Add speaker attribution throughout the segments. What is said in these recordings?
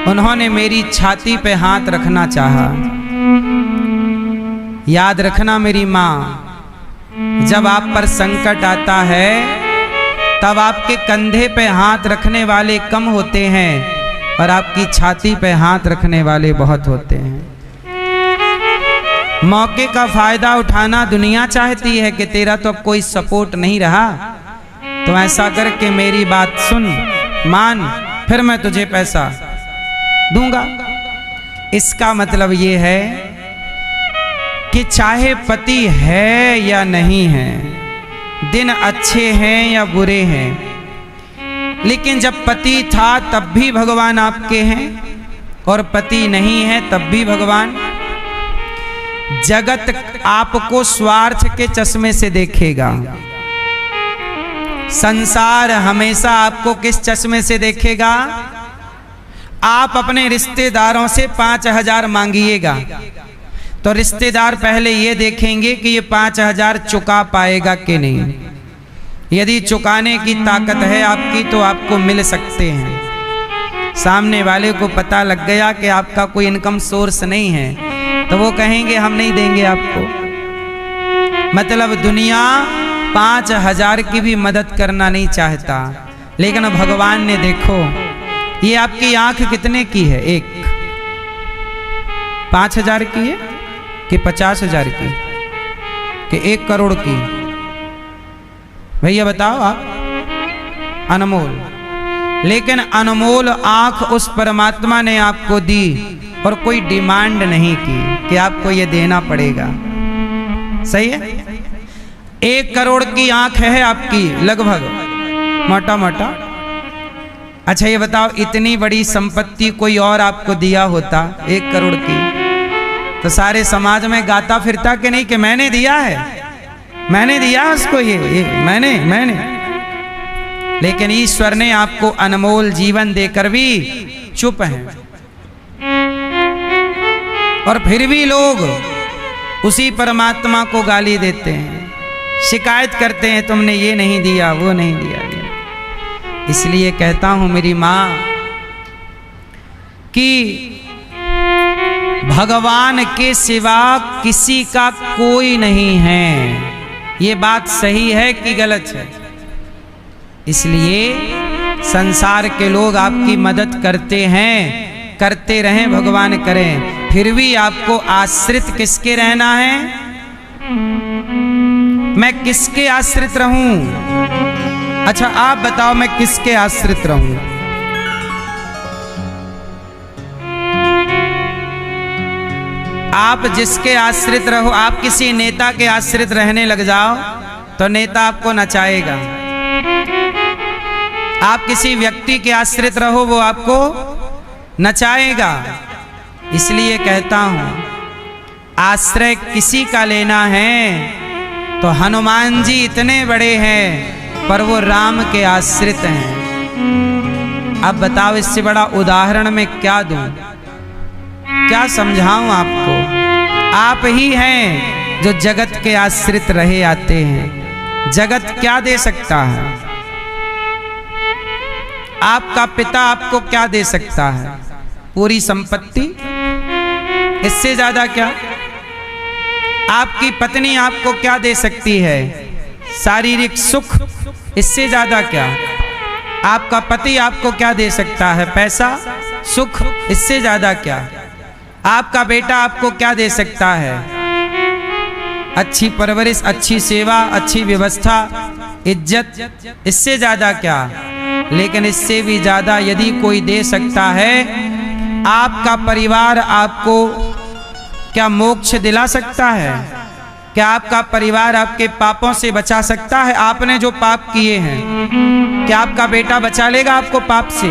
Speaker 1: उन्होंने मेरी छाती पे हाथ रखना चाहा। याद रखना मेरी माँ, जब आप पर संकट आता है तब आपके कंधे पे हाथ रखने वाले कम होते हैं और आपकी छाती पे हाथ रखने वाले बहुत होते हैं। मौके का फायदा उठाना दुनिया चाहती है कि तेरा तो अब कोई सपोर्ट नहीं रहा, तो ऐसा करके मेरी बात सुन, मान, फिर मैं तुझे पैसा दूंगा। इसका मतलब ये है कि चाहे पति है या नहीं है, दिन अच्छे हैं या बुरे हैं, लेकिन जब पति था तब भी भगवान आपके हैं और पति नहीं है तब भी भगवान। जगत आपको स्वार्थ के चश्मे से देखेगा, संसार हमेशा आपको किस चश्मे से देखेगा? आप अपने रिश्तेदारों से 5,000 मांगिएगा तो रिश्तेदार पहले ये देखेंगे कि ये 5,000 चुका पाएगा कि नहीं। यदि चुकाने की ताकत है आपकी तो आपको मिल सकते हैं। सामने वाले को पता लग गया कि आपका कोई इनकम सोर्स नहीं है तो वो कहेंगे हम नहीं देंगे आपको। मतलब दुनिया 5,000 की भी मदद करना नहीं चाहता, लेकिन भगवान ने देखो ये आपकी आंख कितने की है? एक 5,000 की है कि 50,000 की कि 1 करोड़ की? भैया बताओ आप। अनमोल, लेकिन अनमोल आंख उस परमात्मा ने आपको दी और कोई डिमांड नहीं की कि आपको ये देना पड़ेगा। सही है? 1 करोड़ की आंख है आपकी लगभग, मोटा मोटा। अच्छा ये बताओ, इतनी बड़ी संपत्ति कोई और आपको दिया होता 1 करोड़ की, तो सारे समाज में गाता फिरता कि नहीं कि मैंने दिया है, मैंने दिया उसको ये मैंने। लेकिन ईश्वर ने आपको अनमोल जीवन देकर भी चुप हैं, और फिर भी लोग उसी परमात्मा को गाली देते हैं, शिकायत करते हैं तुमने ये नहीं दिया, वो नहीं दिया। इसलिए कहता हूं मेरी मां कि भगवान के सिवा किसी का कोई नहीं है। ये बात सही है कि गलत है? इसलिए संसार के लोग आपकी मदद करते हैं, करते रहें, भगवान करें, फिर भी आपको आश्रित किसके रहना है? मैं किसके आश्रित रहूं? अच्छा आप बताओ, मैं किसके आश्रित रहूं? आप जिसके आश्रित रहो, आप किसी नेता के आश्रित रहने लग जाओ तो नेता आपको नचाएगा। आप किसी व्यक्ति के आश्रित रहो, वो आपको नचाएगा। इसलिए कहता हूं, आश्रय किसी का लेना है तो हनुमान जी इतने बड़े हैं पर वो राम के आश्रित हैं। अब बताओ इससे बड़ा उदाहरण मैं क्या दूं, क्या समझाऊं आपको? आप ही हैं जो जगत के आश्रित रहे आते हैं। जगत क्या दे सकता है? आपका पिता आपको क्या दे सकता है? पूरी संपत्ति? इससे ज्यादा क्या? आपकी पत्नी आपको क्या दे सकती है? शारीरिक सुख? इससे ज्यादा क्या? आपका पति आपको क्या दे सकता है? पैसा, सुख? इससे ज्यादा क्या? आपका बेटा आपको क्या दे सकता है? अच्छी परवरिश, अच्छी सेवा, अच्छी व्यवस्था, इज्जत। इससे ज्यादा क्या? लेकिन इससे भी ज्यादा यदि कोई दे सकता है, आपका परिवार आपको क्या मोक्ष दिला सकता है? क्या आपका परिवार आपके पापों से बचा सकता है? आपने जो पाप किए हैं, क्या आपका बेटा बचा लेगा आपको पाप से?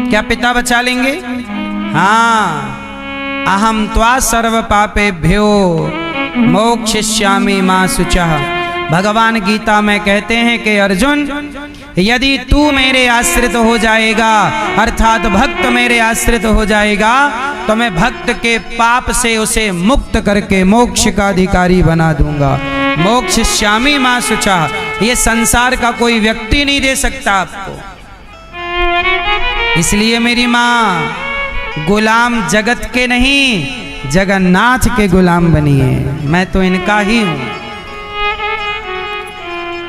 Speaker 1: क्या पिता बचा लेंगे? हाँ, अहम त्वा सर्व पापेभ्यो मोक्षयिष्यामि मा शुचः। भगवान गीता में कहते हैं कि अर्जुन, यदि तू मेरे आश्रित हो जाएगा, अर्थात भक्त मेरे आश्रित हो जाएगा, तो मैं भक्त के पाप से उसे मुक्त करके मोक्ष का अधिकारी बना दूंगा। मोक्षयिष्यामि मा शुचः, ये संसार का कोई व्यक्ति नहीं दे सकता आपको। इसलिए मेरी माँ गुलाम जगत के नहीं जगन्नाथ के गुलाम बनी है, मैं तो इनका ही हूं।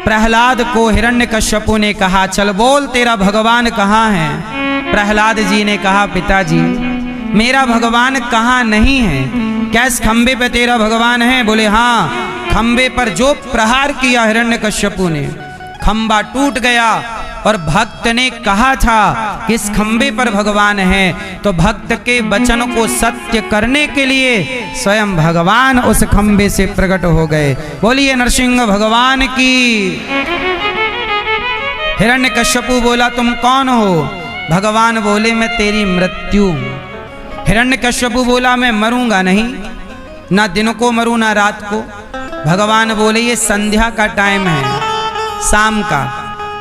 Speaker 1: प्रहलाद को हिरण्यकश्यपु ने कहा चल बोल तेरा भगवान कहाँ है। प्रहलाद जी ने कहा पिताजी मेरा भगवान कहाँ नहीं है। क्या इस खंबे पे तेरा भगवान है? बोले हाँ। खंबे पर जो प्रहार किया हिरण्यकश्यपु ने खंबा टूट गया और भक्त ने कहा था कि इस खंबे पर भगवान है, तो भक्त के वचन को सत्य करने के लिए स्वयं भगवान उस खंबे से प्रकट हो गए। बोलिए नरसिंह भगवान की। हिरण्यकश्यपु बोला तुम कौन हो? भगवान बोले मैं तेरी मृत्यु। हिरण्यकश्यपु बोला मैं मरूंगा नहीं, ना दिन को मरूं ना रात को। भगवान बोले ये संध्या का टाइम है, शाम का,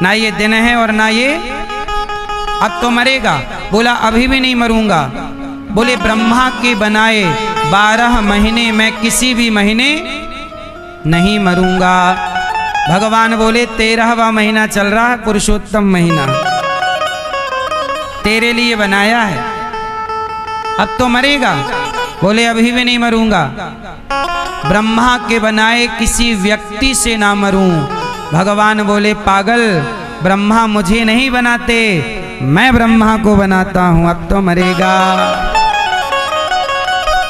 Speaker 1: ना ये दिन है और ना ये अब तो मरेगा। बोला अभी भी नहीं मरूंगा। बोले ब्रह्मा के बनाए 12 महीने मैं किसी भी महीने नहीं मरूंगा। भगवान बोले 13वां महीना चल रहा है, पुरुषोत्तम महीना तेरे लिए बनाया है, अब तो मरेगा। बोले अभी भी नहीं मरूंगा। ब्रह्मा के बनाए किसी व्यक्ति से ना मरूं। भगवान बोले पागल, ब्रह्मा मुझे नहीं बनाते, मैं ब्रह्मा को बनाता हूं, अब तो मरेगा।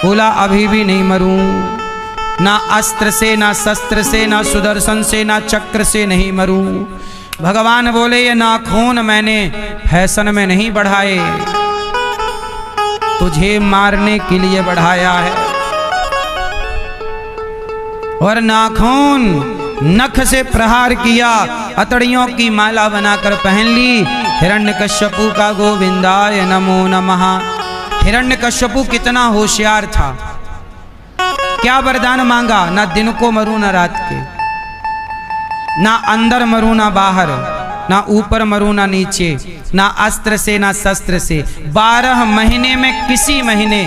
Speaker 1: बोला अभी भी नहीं मरूं, ना अस्त्र से ना शस्त्र से ना सुदर्शन से ना चक्र से नहीं मरूं। भगवान बोले ये नाखून मैंने फैशन में नहीं बढ़ाए, तुझे मारने के लिए बढ़ाया है। और नाखून नख से प्रहार किया, अतड़ियों की माला बनाकर पहन ली। हिरण्यकश्यपु का गोविंदाय नमो नमः। हिरण्यकश्यपु कितना होशियार था, क्या वरदान मांगा? ना दिन को मरूं ना रात के, ना अंदर मरूं ना बाहर, ना ऊपर मरूं ना नीचे, ना अस्त्र से ना शस्त्र से। 12 महीने में किसी महीने।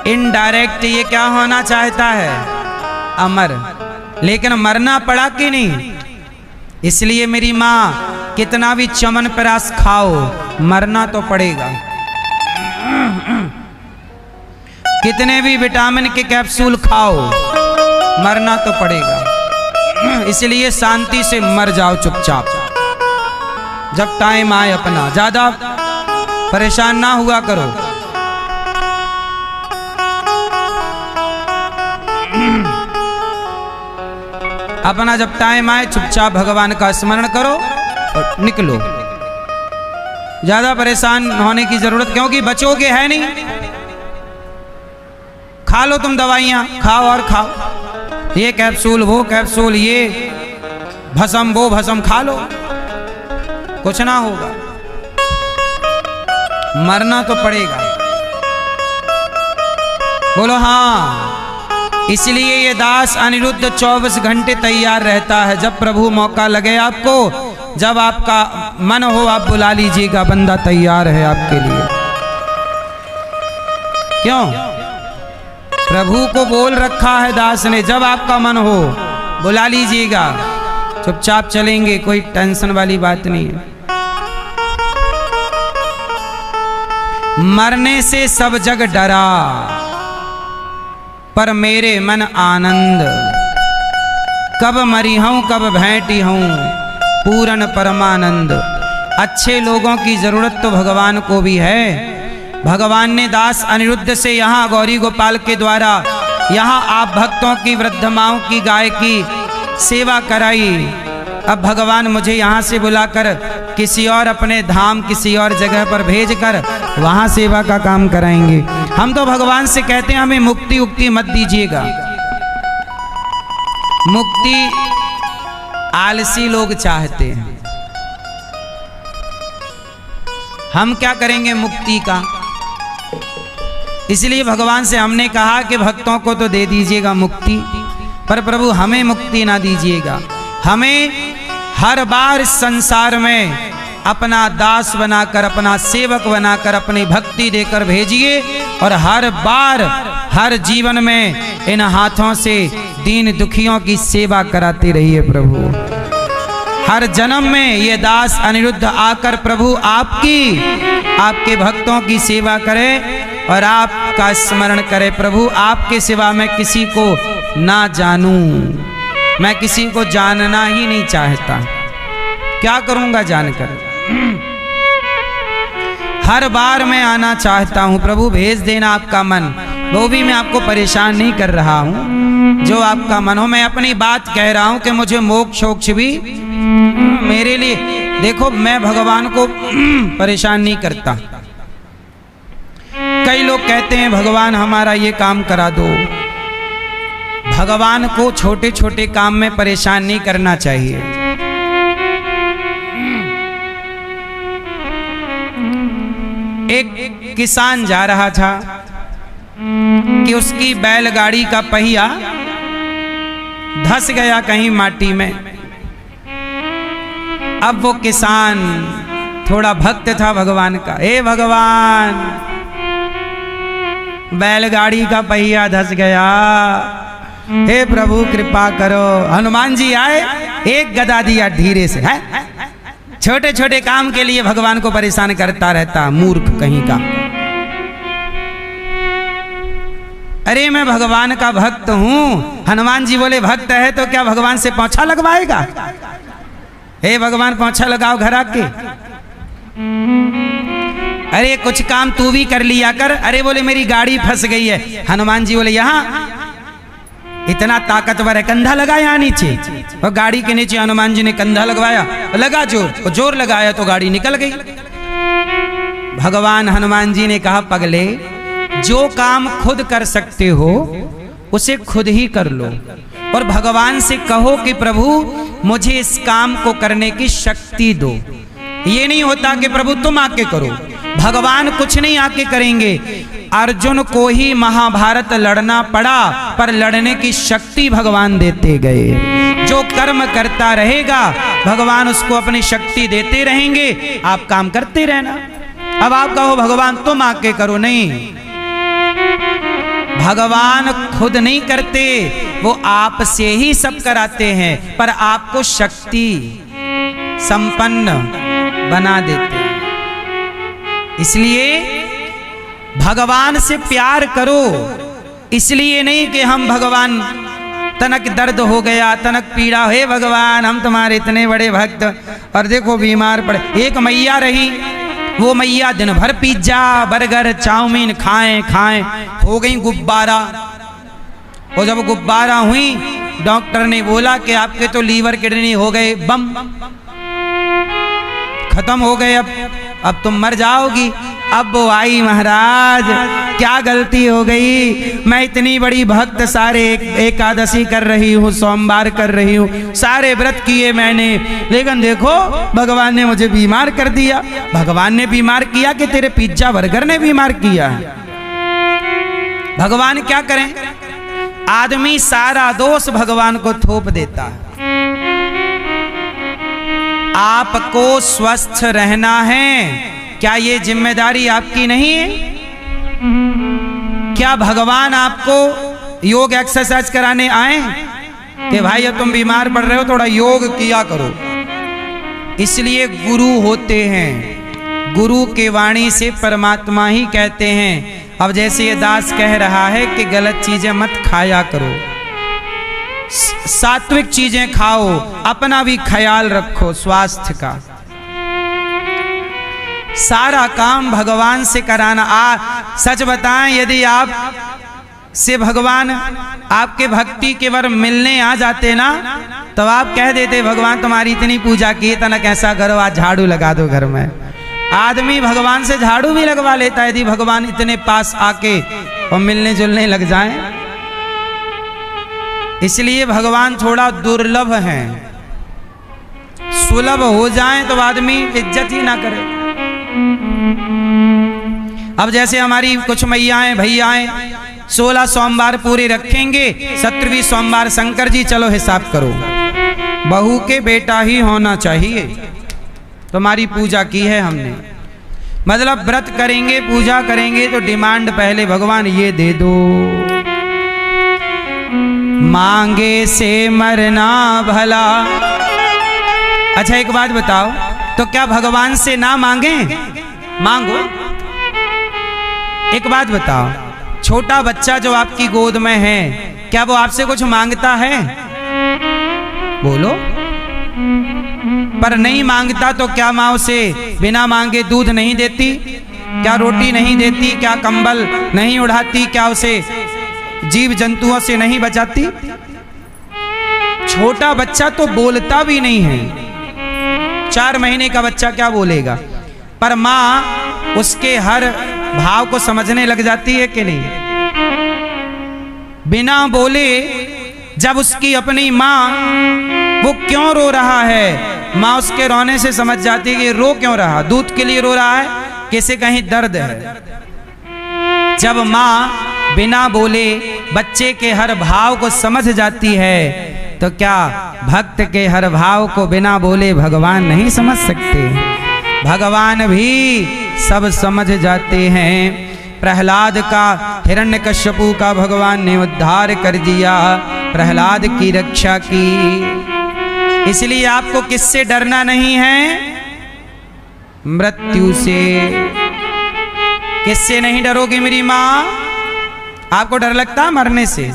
Speaker 1: इनडायरेक्ट ये क्या होना चाहता है? अमर। लेकिन मरना पड़ा कि नहीं? इसलिए मेरी माँ कितना भी च्यवनप्राश खाओ मरना तो पड़ेगा। कितने भी विटामिन के कैप्सूल खाओ मरना तो पड़ेगा। इसलिए शांति से मर जाओ चुपचाप, जब टाइम आए अपना। ज्यादा परेशान ना हुआ करो। अपना जब टाइम आए चुपचाप भगवान का स्मरण करो और निकलो। ज्यादा परेशान होने की जरूरत, क्योंकि बचोगे है नहीं। खा लो तुम दवाइयां, खाओ और खाओ, ये कैप्सूल वो कैप्सूल, ये भस्म वो भस्म, खा लो, कुछ ना होगा। मरना तो पड़ेगा। बोलो हाँ। इसलिए ये दास अनिरुद्ध 24 घंटे तैयार रहता है। जब प्रभु मौका लगे आपको, जब आपका मन हो आप बुला लीजिएगा, बंदा तैयार है आपके लिए। क्यों? प्रभु को बोल रखा है दास ने, जब आपका मन हो बुला लीजिएगा, चुपचाप चलेंगे, कोई टेंशन वाली बात नहीं है। मरने से सब जग डरा, पर मेरे मन आनंद। कब मरी हूं कब भेंटी हूं, पूरन परमानंद। अच्छे लोगों की जरूरत तो भगवान को भी है। भगवान ने दास अनिरुद्ध से यहाँ गौरी गोपाल के द्वारा यहाँ आप भक्तों की, वृद्ध माओं की, गाय की सेवा कराई। अब भगवान मुझे यहाँ से बुलाकर किसी और अपने धाम, किसी और जगह पर भेजकर वहाँ सेवा का काम कराएंगे। हम तो भगवान से कहते हैं हमें मुक्ति उक्ति मत दीजिएगा। मुक्ति आलसी लोग चाहते हैं, हम क्या करेंगे मुक्ति का? इसलिए भगवान से हमने कहा कि भक्तों को तो दे दीजिएगा मुक्ति, पर प्रभु हमें मुक्ति ना दीजिएगा। हमें हर बार संसार में अपना दास बनाकर, अपना सेवक बनाकर, अपनी भक्ति देकर भेजिए। और हर बार हर जीवन में इन हाथों से दीन दुखियों की सेवा कराते रहिए प्रभु। हर जन्म में ये दास अनिरुद्ध आकर प्रभु आपके भक्तों की सेवा करे और आपका स्मरण करे। प्रभु आपके सिवा मैं किसी को ना जानूं, मैं किसी को जानना ही नहीं चाहता, क्या करूंगा जानकर। हर बार मैं आना चाहता हूं, प्रभु भेज देना आपका मन, वो भी मैं आपको परेशान नहीं कर रहा हूं, जो आपका मन हो। मैं अपनी बात कह रहा हूं कि मुझे मोक्ष भी मेरे लिए, देखो मैं भगवान को परेशान नहीं करता। कई लोग कहते हैं भगवान हमारा ये काम करा दो। भगवान को छोटे छोटे काम में परेशान नहीं करना चाहिए। एक किसान जा रहा था कि उसकी बैलगाड़ी का पहिया धंस गया कहीं माटी में। अब वो किसान थोड़ा भक्त था भगवान का। हे भगवान, बैलगाड़ी का पहिया धंस गया, हे प्रभु कृपा करो। हनुमान जी आए, एक गदा दिया धीरे से। है छोटे छोटे काम के लिए भगवान को परेशान करता रहता, मूर्ख कहीं का। अरे मैं भगवान का भक्त हूं। हनुमान जी बोले भक्त है तो क्या भगवान से पोंछा लगवाएगा? हे भगवान पोंछा लगाओ घर आके। अरे कुछ काम तू भी कर लिया कर। अरे बोले मेरी गाड़ी फंस गई है। हनुमान जी बोले यहाँ इतना ताकतवर है, कंधा लगाया नीचे। और गाड़ी के नीचे हनुमान जी ने कंधा लगवाया, लगा जोर, जोर लगाया तो गाड़ी निकल गई। भगवान हनुमान जी ने कहा पगले, जो काम खुद कर सकते हो उसे खुद ही कर लो और भगवान से कहो कि प्रभु मुझे इस काम को करने की शक्ति दो। ये नहीं होता कि प्रभु तुम आके करो, भगवान कुछ नहीं आके करेंगे। अर्जुन को ही महाभारत लड़ना पड़ा, पर लड़ने की शक्ति भगवान देते गए। जो कर्म करता रहेगा भगवान उसको अपनी शक्ति देते रहेंगे, आप काम करते रहना। अब आप कहो भगवान तुम आके करो, नहीं, भगवान खुद नहीं करते, वो आपसे ही सब कराते हैं, पर आपको शक्ति संपन्न बना देते हैं। इसलिए भगवान से प्यार करो। इसलिए नहीं कि हम भगवान तनक दर्द हो गया, तनक पीड़ा, हे भगवान हम तुम्हारे इतने बड़े भक्त और देखो बीमार पड़े। एक मैया रही, वो मैया दिन भर पिज्जा बर्गर चाउमीन खाएं खाएं हो गई गुब्बारा। और जब गुब्बारा हुई डॉक्टर ने बोला कि आपके तो लीवर किडनी हो गए बम, खत्म हो गए, अब तुम मर जाओगी। अब वो आई, महाराज क्या गलती हो गई, मैं इतनी बड़ी भक्त, सारे एकादशी कर रही हूँ, सोमवार कर रही हूँ, सारे व्रत किए मैंने, लेकिन देखो भगवान ने मुझे बीमार कर दिया। भगवान ने बीमार किया कि तेरे पिज्जा बर्गर ने बीमार किया? भगवान क्या करें, आदमी सारा दोष भगवान को थोप देता है। आपको स्वस्थ रहना है, क्या ये जिम्मेदारी आपकी नहीं है? क्या भगवान आपको योग एक्सरसाइज कराने आए कि भाई अब तुम बीमार पड़ रहे हो थोड़ा योग किया करो? इसलिए गुरु होते हैं, गुरु के वाणी से परमात्मा ही कहते हैं। अब जैसे ये दास कह रहा है कि गलत चीजें मत खाया करो, सात्विक चीजें खाओ, अपना भी ख्याल रखो स्वास्थ्य का। सारा काम भगवान से कराना। सच बताएं, यदि आप से भगवान आपके भक्ति के वर मिलने आ जाते ना, तो आप कह देते भगवान तुम्हारी इतनी पूजा की, तना कैसा करो आज झाड़ू लगा दो घर में। आदमी भगवान से झाड़ू भी लगवा लेता है यदि भगवान इतने पास आके और मिलने जुलने लग जाएं। इसलिए भगवान थोड़ा दुर्लभ है, सुलभ हो जाएं तो आदमी इज्जत ही ना करे। अब जैसे हमारी कुछ मैयाएं भैयाएं 16 सोमवार पूरे रखेंगे, 17वीं सोमवार शंकर जी चलो हिसाब करो, बहू के बेटा ही होना चाहिए। तुम्हारी पूजा की है हमने, मतलब व्रत करेंगे पूजा करेंगे तो डिमांड पहले भगवान ये दे दो। मांगे से मरना भला अच्छा एक बात बताओ, तो क्या भगवान से ना मांगे? मांगो। एक बात बताओ, छोटा बच्चा जो आपकी गोद में है, क्या वो आपसे कुछ मांगता है? बोलो। पर नहीं मांगता तो क्या माँ उसे बिना मांगे दूध नहीं देती? क्या रोटी नहीं देती? क्या कंबल नहीं उड़ाती? क्या उसे जीव जंतुओं से नहीं बचाती? छोटा बच्चा तो बोलता भी नहीं है, 4 महीने का बच्चा क्या बोलेगा? पर माँ उसके हर भाव को समझने लग जाती है कि नहीं? बिना बोले जब उसकी अपनी माँ वो क्यों रो रहा है, माँ उसके रोने से समझ जाती है कि रो क्यों रहा, दूध के लिए रो रहा है, किसे कहीं दर्द है। जब माँ बिना बोले बच्चे के हर भाव को समझ जाती है, तो क्या भक्त के हर भाव को बिना बोले भगवान नहीं समझ सकते? भगवान भी सब समझ जाते हैं। प्रहलाद का, हिरण्यकश्यपु का भगवान ने उद्धार कर दिया, प्रहलाद की रक्षा की। इसलिए आपको किससे डरना नहीं है? मृत्यु से। किससे नहीं डरोगी मेरी माँ? आपको डर लगता है मरने से?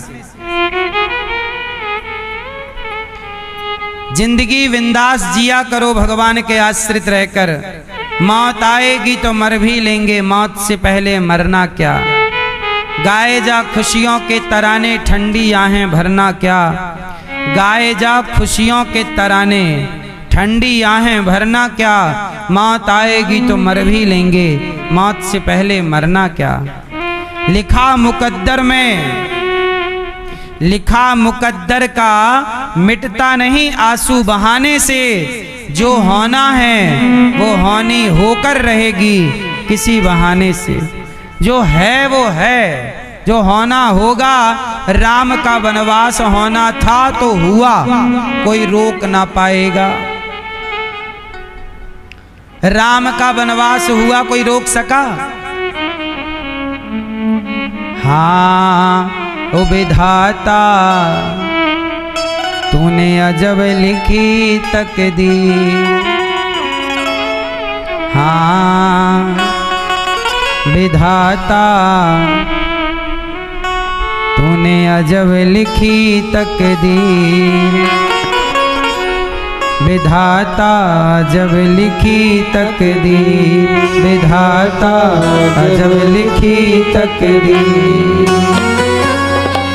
Speaker 1: जिंदगी बिंदास जिया करो भगवान के आश्रित रहकर। मौत आएगी तो मर भी लेंगे, मौत से पहले मरना क्या। गाए जा खुशियों के तराने, ठंडी आहें भरना क्या। गाए जा खुशियों के तराने, ठंडी आहें भरना क्या। मौत आएगी तो मर भी लेंगे, मौत से पहले मरना क्या। लिखा मुकद्दर में, लिखा मुकद्दर का मिटता नहीं आंसू बहाने से। जो होना है वो होनी होकर रहेगी किसी बहाने से। जो है वो है, जो होना होगा। राम का वनवास होना था तो हुआ, कोई रोक ना पाएगा। राम का वनवास हुआ, कोई रोक सका? हाँ ओ विधाता, तूने अजब लिखी तकदीर। हाँ विधाता, तूने अजब लिखी तकदीर। विधाता जब लिखी तकदीर, विधाता जब लिखी तकदीर।